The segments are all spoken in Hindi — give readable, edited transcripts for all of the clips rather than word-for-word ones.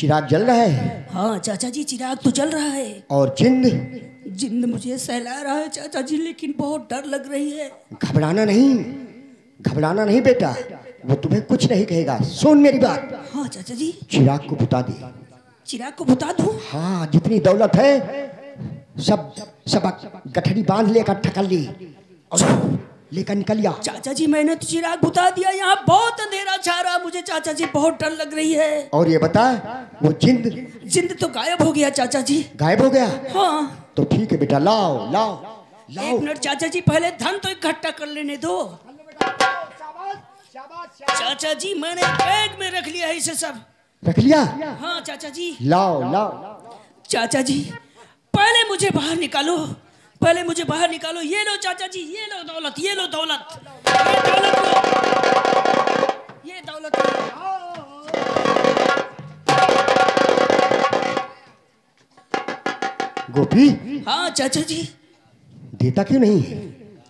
चिराग जल रहा है? हाँ चाचा जी चिराग तो जल रहा है। और जिंद? जिंद मुझे सहला रहा है चाचा जी, लेकिन बहुत डर लग रही है। घबराना नहीं, घबराना नहीं बेटा, वो तुम्हें कुछ नहीं कहेगा। सुन मेरी बात। हाँ चाचा जी। चिराग को बुता दे। चिराग को बुता दूं? हाँ, जितनी दौलत है सब गठरी बांध ले, इकट्ठा कर ली और लेकर निकल जा। चाचा जी मैंने तो चिराग बुता दिया, यहाँ बहुत अंधेरा छा रहा मुझे चाचा जी, बहुत डर लग रही है। और ये बता, वो जिंद? जिंद तो गायब हो गया चाचा जी। गायब हो गया? हाँ। तो ठीक है बेटा, लाओ लाओ लाओ। एक मिनट चाचा जी, पहले धन तो इकट्ठा कर लेने दो। चाचा जी मैंने बैग में रख लिया है इसे सब। रख लिया? हाँ चाचा जी। लाओ लाओ। चाचा जी पहले मुझे बाहर निकालो, पहले मुझे बाहर निकालो। ये लो चाचा जी, ये लो दौलत, ये लो दौलत, ये दौलत लो, ये दौलत गोपी। हाँ चाचा जी। देता क्यों नहीं?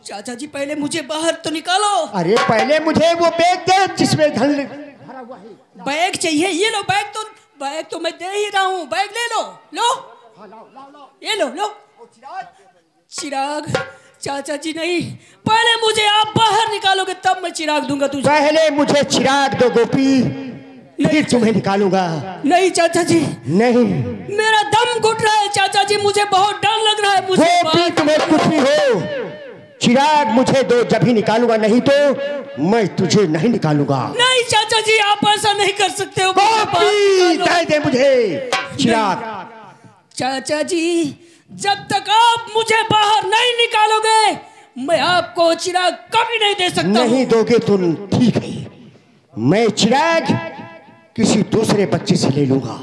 चाचा जी पहले मुझे बाहर तो निकालो। अरे पहले मुझे वो बैग दे जिसमें धन भरा हुआ है। बैग चाहिए? ये लो बैग तो मैं दे ही रहा हूँ, बैग ले लो। लो ये लो। चिराग? चाचा जी नहीं, पहले मुझे आप बाहर निकालोगे तब मैं चिराग दूंगा तुझे। पहले मुझे चिराग दो गोपी, फिर तुम्हें निकालूंगा। नहीं चाचा जी नहीं, मेरा दम घुट रहा है चाचा जी, मुझे बहुत डर लग रहा है। मुझे गोपी तुम्हें कुछ भी हो, चिराग मुझे दो, जब ही निकालूंगा, नहीं तो मैं तुझे नहीं निकालूंगा। नहीं चाचा जी आप ऐसा नहीं कर सकते हो। गोपी दे दे मुझे चिराग। चाचा जी जब तक आप मुझे बाहर नहीं निकालोगे मैं आपको चिराग कभी नहीं दे सकता। नहीं दोगे तुम, ठीक है, मैं चिराग किसी दूसरे बच्चे से ले लूंगा,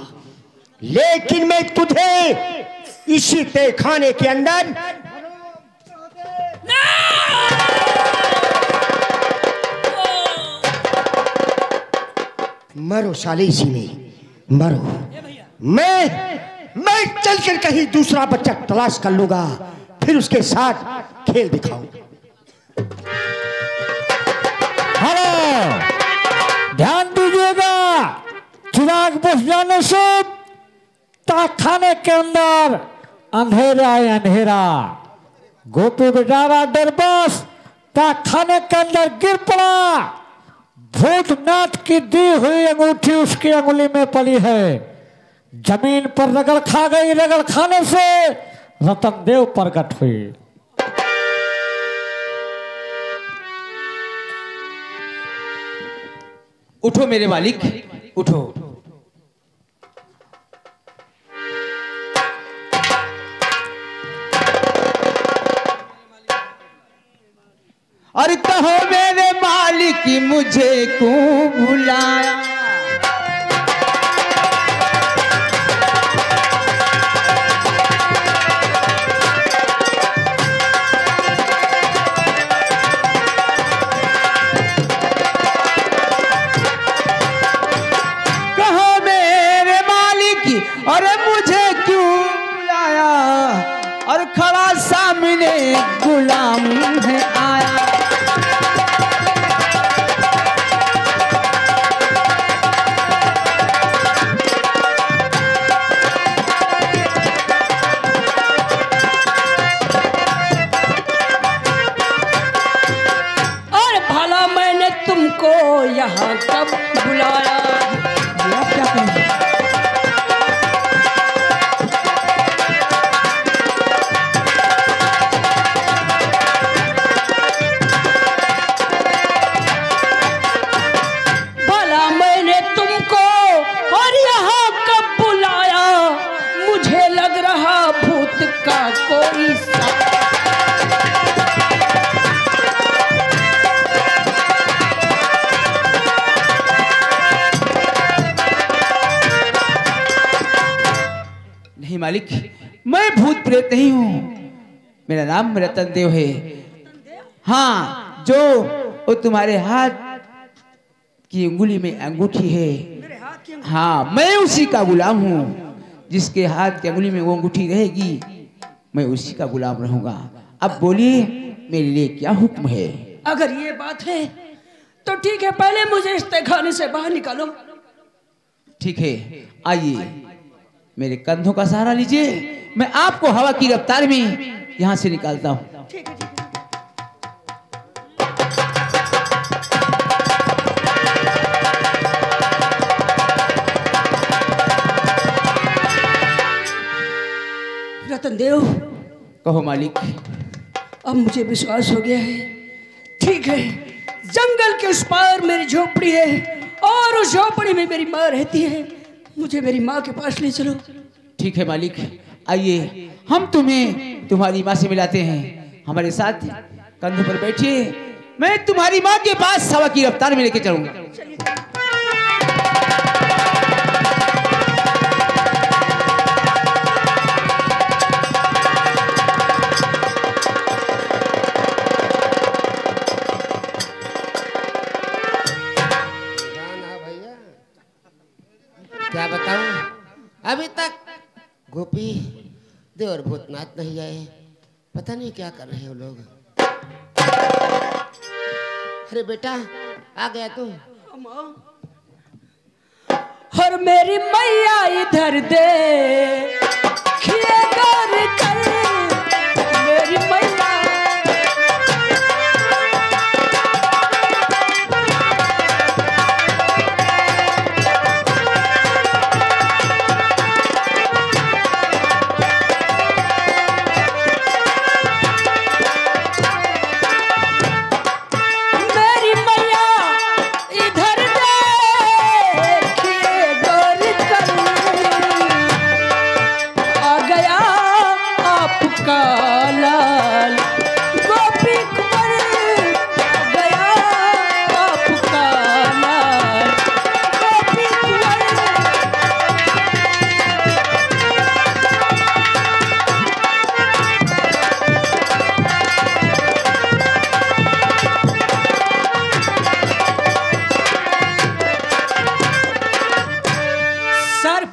लेकिन मैं तुझे इसी तहखाने के अंदर मरो साले, इसी में मरो। मैं चलकर कहीं दूसरा बच्चा तलाश कर लूंगा, फिर उसके साथ खेल दिखाऊं। हेलो, ध्यान दीजिएगा, चिराग बुझ जाने से तहखाने के अंदर अंधेरा है अंधेरा। गोपी बेचारा डरबस तहखाने के अंदर गिर पड़ा। भूतनाथ की दी हुई अंगूठी उसकी अंगुली में पड़ी है। जमीन पर रगड़ खा गई, रगड़ खाने से रतनदेव प्रकट हुई। उठो मेरे मालिक, उठो। अरे कहो मेरे मालिक मुझे क्यों भुलाया। अरे मुझे क्यों बुलाया, और खड़ा सामने गुलाम है आया। और भला मैंने तुमको यहाँ कब बुलाया? क्या कहें? नहीं मालिक, मैं भूत प्रेत नहीं हूँ, मेरा नाम रतनदेव है। हाँ, जो वो तुम्हारे हाथ की अंगुली में अंगूठी है, हाँ मैं उसी का गुलाम हूँ। जिसके हाथ की अंगुली में वो अंगूठी रहेगी मैं उसी का गुलाम रहूंगा। अब बोलिए मेरे लिए क्या हुक्म है? अगर ये बात है तो ठीक है, पहले मुझे इस तहखाने से बाहर निकालो। ठीक है, आइए मेरे कंधों का सहारा लीजिए, मैं आपको हवा की रफ्तार में यहाँ से निकालता हूँ। रतन देव, कहो मालिक। अब मुझे विश्वास हो गया है। ठीक है, जंगल के उस पार मेरी झोपड़ी है और उस झोपड़ी में मेरी माँ रहती है। मुझे मेरी माँ के पास ले चलो। ठीक है मालिक, आइए हम तुम्हें तुम्हारी माँ से मिलाते हैं। हमारे साथ कंधों पर बैठिए, मैं तुम्हारी माँ के पास हवा की रफ्तार में लेके चलूंगा। क्या बताऊं, अभी तक गोपी देव और भूतनाथ नहीं आए। पता नहीं क्या कर रहे हो लोग। अरे बेटा, आ गया तू। और मेरी मैया इधर दे मेरी मैया।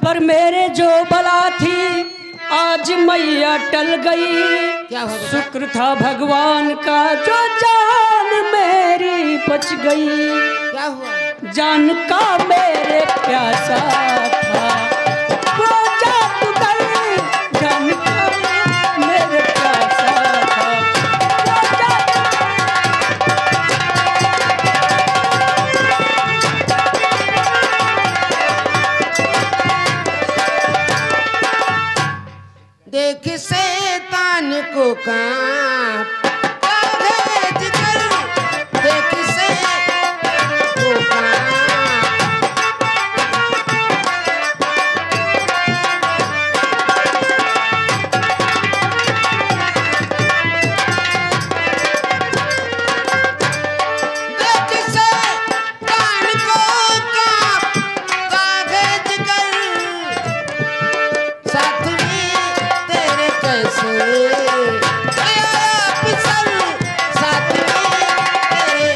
पर मेरे जो बला थी आज मैया टल गई। क्या हुआ? शुक्र था भगवान का जो जान मेरी बच गई। क्या हुआ? जान का मेरे प्यासा था वो जादू गई। जान का मेरे प्यासा था वो जादू। देख शैतान को कांप जिगर, देख शैतान को कांप। देख शैतान को कांप कागज जिगर, साथ में तेरे कैसे पिसल, साथ में तेरे।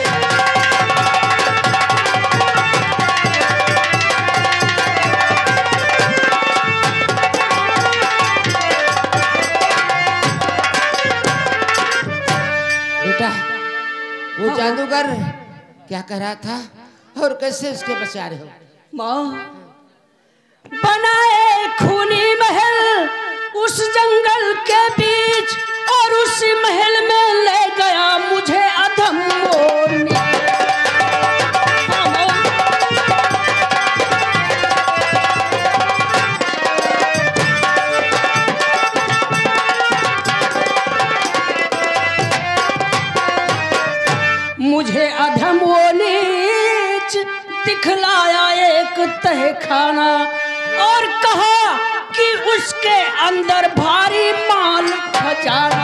बेटा, वो जादूगर क्या कर रहा था और कैसे उसके बचा रहे हो? माँ, बनाए खूनी महल उस जंगल के बीच और उस महल में ले गया मुझे अधम मोरनी। मुझे अधम वो नीच दिखलाया एक तहखाना और कहा कि उसके अंदर भारी माल खजाना।